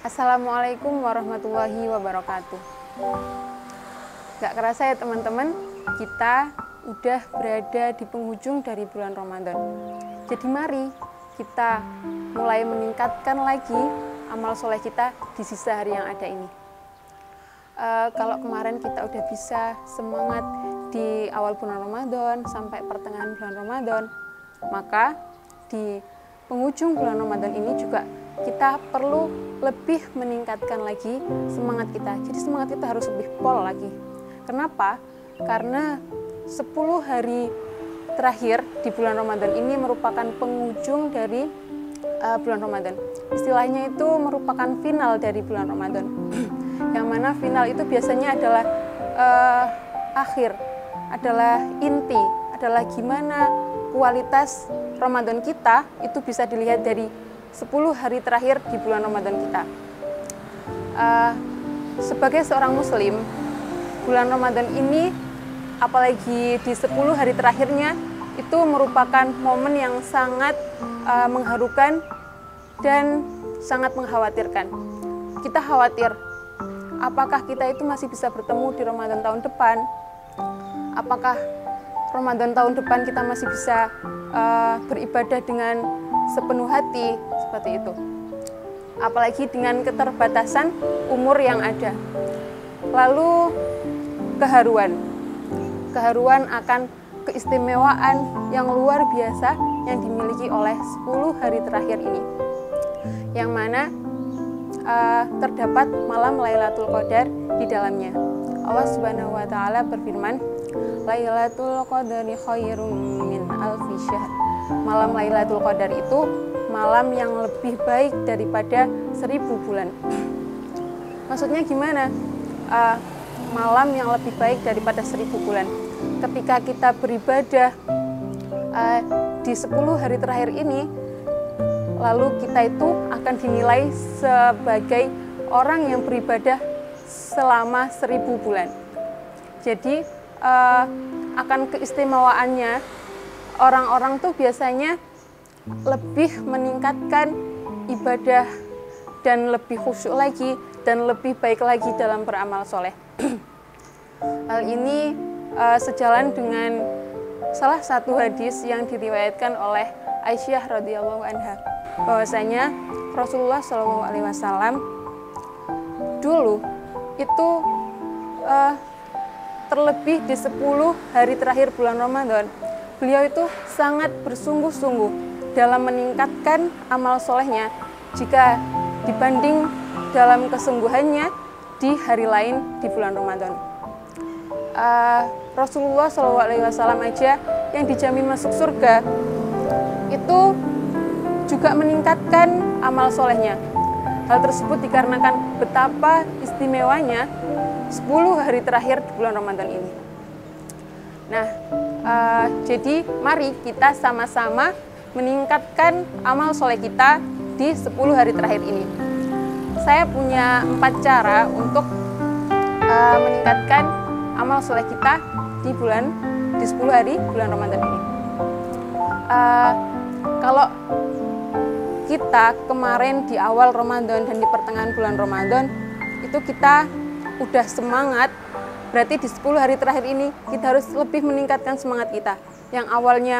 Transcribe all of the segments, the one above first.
Assalamualaikum warahmatullahi wabarakatuh. Gak kerasa ya teman-teman, kita udah berada di penghujung dari bulan Ramadan. Jadi mari kita mulai meningkatkan lagi amal soleh kita di sisa hari yang ada ini. Kalau kemarin kita udah bisa semangat di awal bulan Ramadan sampai pertengahan bulan Ramadan, maka di penghujung bulan Ramadan ini juga kita perlu lebih meningkatkan lagi semangat kita. Jadi semangat kita harus lebih pol lagi. Kenapa? Karena 10 hari terakhir di bulan Ramadan ini merupakan penghujung dari bulan Ramadan. Istilahnya itu merupakan final dari bulan Ramadan. Yang mana final itu biasanya adalah akhir, adalah inti, adalah gimana kualitas Ramadan kita itu bisa dilihat dari 10 hari terakhir di bulan Ramadan kita. Sebagai seorang muslim, bulan Ramadan ini, apalagi di 10 hari terakhirnya, itu merupakan momen yang sangat mengharukan dan sangat mengkhawatirkan. Kita khawatir, apakah kita itu masih bisa bertemu di Ramadan tahun depan? Apakah Ramadan tahun depan kita masih bisa beribadah dengan sepenuh hati, seperti itu. Apalagi dengan keterbatasan umur yang ada. Lalu keharuan akan keistimewaan yang luar biasa yang dimiliki oleh 10 hari terakhir ini. Yang mana terdapat malam Lailatul Qadar di dalamnya. Allah Subhanahu wa taala berfirman, Lailatul Qadari khairum min alfi syahr. Malam Lailatul Qadar itu malam yang lebih baik daripada 1000 bulan. Maksudnya gimana? Malam yang lebih baik daripada 1000 bulan. Ketika kita beribadah di 10 hari terakhir ini, lalu kita itu akan dinilai sebagai orang yang beribadah selama 1000 bulan. Jadi akan keistimewaannya, orang-orang tuh biasanya lebih meningkatkan ibadah dan lebih khusyuk lagi dan lebih baik lagi dalam beramal soleh. Hal ini sejalan dengan salah satu hadis yang diriwayatkan oleh Aisyah radhiyallahu anha, bahwasanya Rasulullah SAW dulu itu terlebih di 10 hari terakhir bulan Ramadan, beliau itu sangat bersungguh-sungguh dalam meningkatkan amal solehnya jika dibanding dalam kesungguhannya di hari lain di bulan Ramadan. Rasulullah SAW aja yang dijamin masuk surga itu juga meningkatkan amal solehnya. Hal tersebut dikarenakan betapa istimewanya 10 hari terakhir di bulan Ramadan ini. Nah, jadi mari kita sama-sama meningkatkan amal soleh kita di 10 hari terakhir ini. Saya punya 4 cara untuk meningkatkan amal soleh kita di 10 hari bulan Ramadan ini. Kalau kita kemarin di awal Ramadan dan di pertengahan bulan Ramadan itu kita udah semangat, berarti di 10 hari terakhir ini kita harus lebih meningkatkan semangat kita. Yang awalnya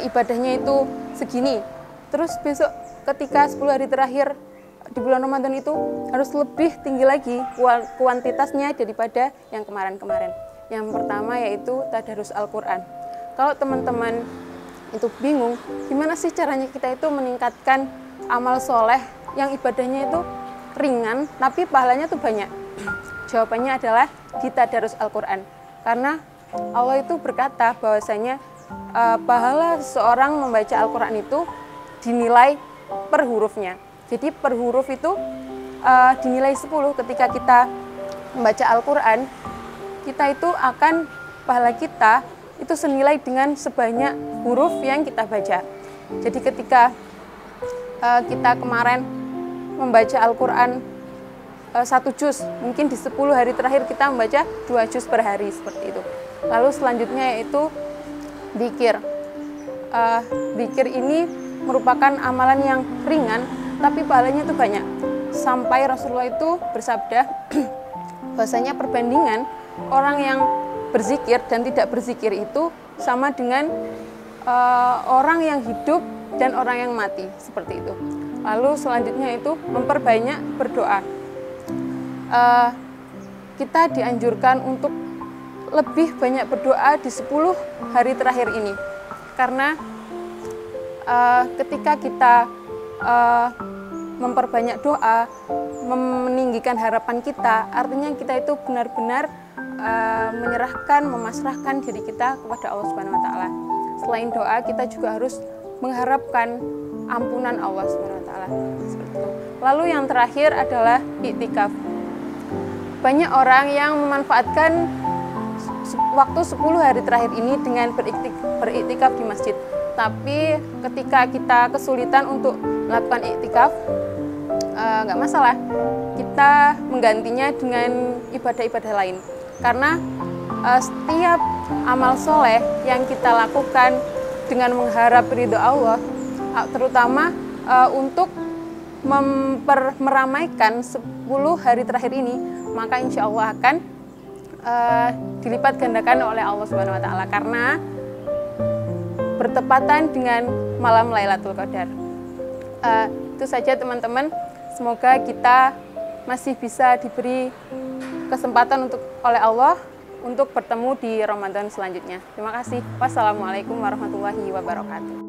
ibadahnya itu segini, terus besok ketika 10 hari terakhir di bulan Ramadan itu harus lebih tinggi lagi kuantitasnya daripada yang kemarin-kemarin. Yang pertama yaitu tadarus Al-Quran. Kalau teman-teman itu bingung, gimana sih caranya kita itu meningkatkan amal soleh yang ibadahnya itu ringan tapi pahalanya tuh banyak? Jawabannya adalah di tadarus Al-Quran. Karena Allah itu berkata bahwasanya pahala seorang membaca Al-Quran itu dinilai per hurufnya. Jadi per huruf itu dinilai 10. Ketika kita membaca Al-Quran, kita itu akan, pahala kita itu senilai dengan sebanyak huruf yang kita baca. Jadi ketika kita kemarin membaca Al-Quran 1 juz, mungkin di 10 hari terakhir kita membaca 2 juz per hari, seperti itu. Lalu selanjutnya yaitu dzikir. Dzikir ini merupakan amalan yang ringan, tapi pahalanya itu banyak. sampai Rasulullah itu bersabda bahwasanya perbandingan orang yang berzikir dan tidak berzikir itu sama dengan orang yang hidup dan orang yang mati, seperti itu. Lalu selanjutnya itu memperbanyak berdoa. Kita dianjurkan untuk lebih banyak berdoa di 10 hari terakhir ini, karena ketika kita memperbanyak doa, meninggikan harapan kita, artinya kita itu benar-benar menyerahkan, memasrahkan diri kita kepada Allah Subhanahu wa taala. Selain doa, kita juga harus mengharapkan ampunan Allah Subhanahu wa taala. Seperti itu. Lalu yang terakhir adalah iktikaf. Banyak orang yang memanfaatkan waktu 10 hari terakhir ini dengan beriktikaf di masjid. Tapi ketika kita kesulitan untuk melakukan iktikaf, nggak masalah. Kita menggantinya dengan ibadah-ibadah lain. Karena setiap amal soleh yang kita lakukan dengan mengharap ridho Allah, terutama untuk meramaikan 10 hari terakhir ini, maka insya Allah akan dilipat gandakan oleh Allah Subhanahu wa taala, karena bertepatan dengan malam Lailatul Qadar. Itu saja teman-teman, semoga kita masih bisa diberi kesempatan oleh Allah untuk bertemu di Ramadan selanjutnya. Terima kasih. Wassalamualaikum warahmatullahi wabarakatuh.